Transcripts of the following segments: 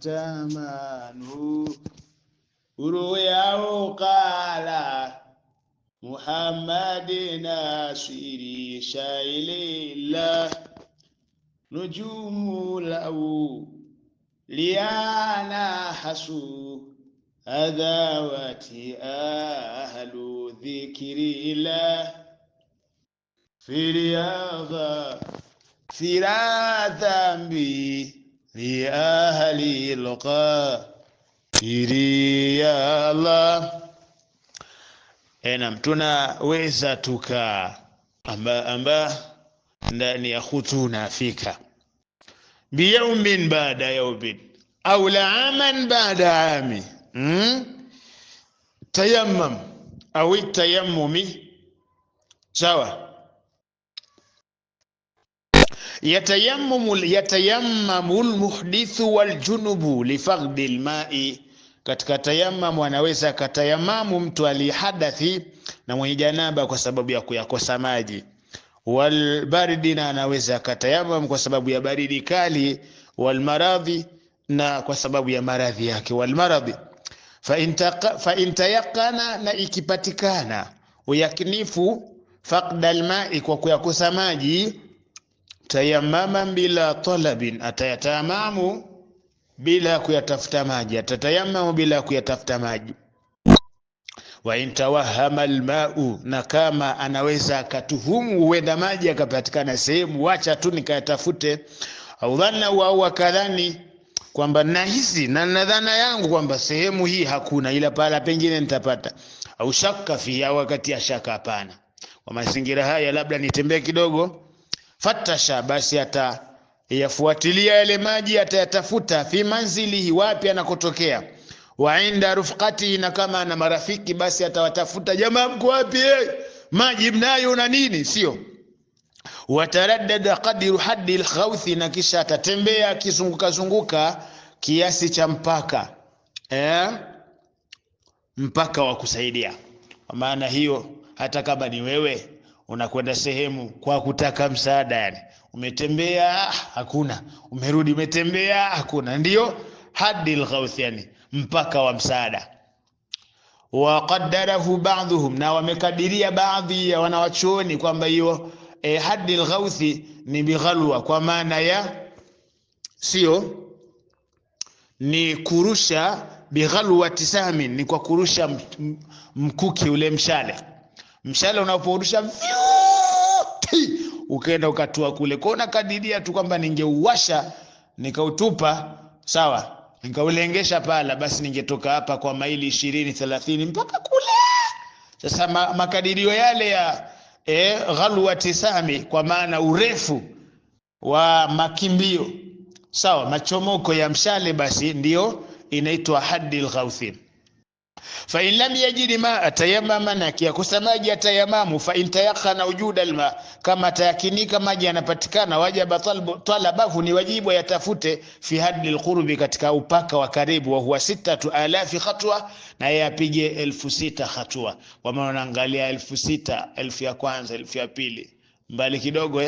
tamanu uruyao qala Muhammadin nasiri shailillah nujumu lau liana hasu adawati ahlu dhikrillah firiyadha firadhambi li ahli luqa firiyallah. Tunaweza tuka amba ndani ya khutuna fika biyaumin baada yaumin au la'aman baada ami tayammum au tayammumi sawa. Yatayammamu almuhdithu waljunubu lifaqdi alma'i. Katika tayammum anaweza katayamamu mtu alihadathi na mwenye janaba kwa sababu ya kuyakosa maji. Walbaridi na anaweza katayamam kwa sababu ya baridi kali. Walmaradhi na kwa sababu ya maradhi yake. Walmaradhi fa intayaqana na ikipatikana uyakinifu faqda alma'i kwa kuyakosa maji tayamama bila talabin atayatamamu bila kuyatafuta maji, atatayamamu bila kuyatafuta maji. Wa intawahama alma'u, na kama anaweza akatuhumu huenda maji akapatikana sehemu, wacha tu nikayatafute. Au dhanna au wakadhani kwamba nahisi na nadhana yangu kwamba sehemu hii hakuna ila pala pengine nitapata. Au shaka fi, wakati ya shaka hapana, kwa mazingira haya labda nitembee kidogo. Fatasha, basi yafuatilia yale maji, atayatafuta fi manzilihi, wapi anakotokea. Wa inda rufqati, na kama ana marafiki basi atawatafuta, jamaa mko wapi, maji mnayo na nini, sio. Wataraddada qadru haddi alkhawthi, na kisha atatembea kizunguka zunguka kiasi cha mpaka wa kusaidia. Kwa maana hiyo hata kama ni wewe unakwenda sehemu kwa kutaka msaada, yani umetembea hakuna, umerudi umetembea hakuna, ndio haddi alghawth, yani mpaka wa msaada. Wa qaddarahu ba'dhum, na wamekadiria baadhi ya wanawachuoni kwamba hiyo haddi alghawth ni bighalwa, kwa maana ya sio ni kurusha bighalwa tisamin, ni kwa kurusha mkuki ule mshale unaporusha ukaenda ukatua kule, kwa unakadiria tu kwamba ningeuwasha nikautupa sawa, nikaulengesha pala, basi ningetoka hapa kwa maili 20-30 mpaka kule. Sasa makadirio yale ya ghalwa tisami, kwa maana urefu wa makimbio sawa, machomoko ya mshale, basi ndio inaitwa haddi alghawth. Fa in lam yajid ma tayammama, na kiakosa maji atayamamu. Fa in tayaqana wujuda alma, kama tayakinika maji yanapatikana, wajaba talabahu, ni wajibu yatafute fi haddi alqurbi, katika upaka wa karibu, wa huwa 6000 khatwa, na yapige 6000 hatua. Kwa maana unaangalia 6000, 1000 ya kwanza, 1000 ya pili, mbali kidogo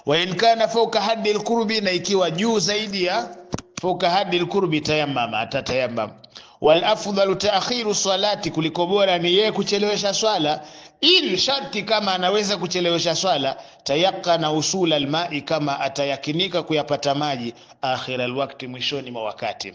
Wa in kana fawqa haddi alqurbi, na ikiwa juu zaidi ya fawqa haddi alqurbi tayammama, atatayammam. Wal afdalu ta'khiru salati, kuliko bora ni yeye kuchelewesha swala. In sharti, kama anaweza kuchelewesha swala, tayaqana usul alma'i, kama atayakinika kuyapata maji, akhir alwaqti, mwishoni mwa wakati.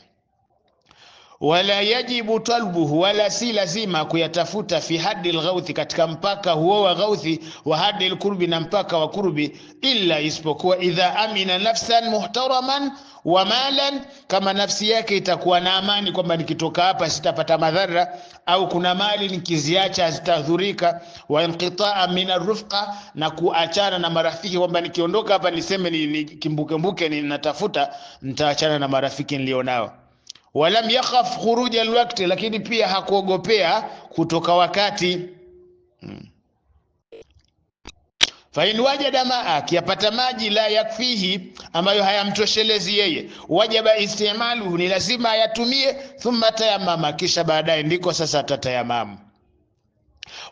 Wala yajibu talbuhu, wala si lazima kuyatafuta fi haddi alghawthi, katika mpaka huo wa ghawthi, wa haddi alqurbi, na mpaka wa kurbi, illa isipokuwa idha amina nafsan muhtaraman wa malan, kama nafsi yake itakuwa na amani kwamba nikitoka hapa sitapata madhara, au kuna mali nikiziacha zitadhurika. Wa inqitaa min arufqa, na kuachana na marafiki, kwamba nikiondoka hapa niseme nikimbuke ninatafuta, nitaachana na marafiki nilionao. Walam yakhaf khuruj alwaqti, lakini pia hakuogopea kutoka wakati. Fa in wajada maa, kiapata maji la yakfihi, ambayo hayamtoshelezi yeye, wajaba istimalu, ni lazima ayatumie. Thumma tayammama, kisha baadaye ndiko sasa atatayamamu.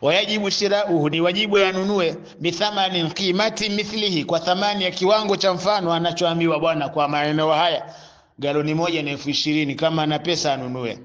Wayajibu shirauhu, ni wajibu yanunue, bithamani qimati mithlihi, kwa thamani ya kiwango cha mfano anachoambiwa bwana, kwa maeneo haya galoni moja ni 20,000, kama ana pesa anunue.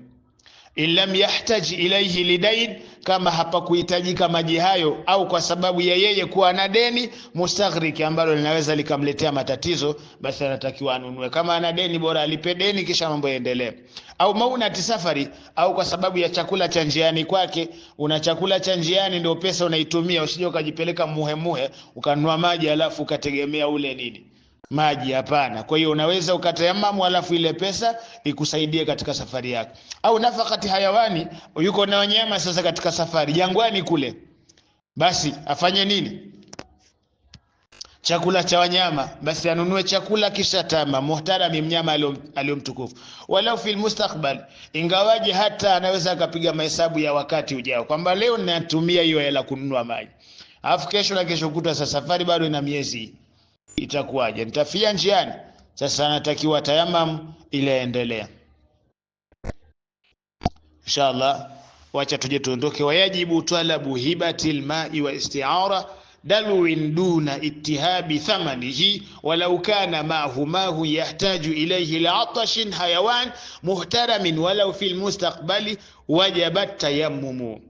Illam yahtaj ilayhi lidain, kama hapakuhitajika maji hayo au kwa sababu ya yeye kuwa na deni mustaghriki ambalo linaweza likamletea matatizo, basi anatakiwa anunue. Kama ana deni bora alipe deni kisha mambo yaendelee. Au maunati safari, au kwa sababu ya chakula cha njiani kwake. Una chakula cha njiani ndio pesa unaitumia, usije ukajipeleka muhemuhe ukanunua maji alafu ukategemea ule nini maji, hapana. Kwa hiyo unaweza ukatayamamu alafu ile pesa ikusaidie katika safari yako. Au nafakati hayawani, yuko na wanyama sasa katika safari jangwani kule, basi afanye nini? Chakula cha wanyama, basi anunue chakula kisha tama muhtarami, mnyama aliyomtukufu. Walau fil mustakbal, ingawaje hata anaweza akapiga mahesabu ya wakati ujao, kwamba leo ninatumia hiyo hela kununua maji, alafu kesho na kesho kutwa sasa safari bado ina miezi, itakuwaje? Nitafia njiani. Sasa anatakiwa tayamam ile endelea. Inshallah, wacha tuje tuondoke. Wayajibu talabu hibatil ma'i wa isti'ara dalwin duna ittihabi thamanihi walau kana mahu yahtaju ilayhi li'atashin hayawan muhtaramin walau fil mustaqbali wajabat tayammumu.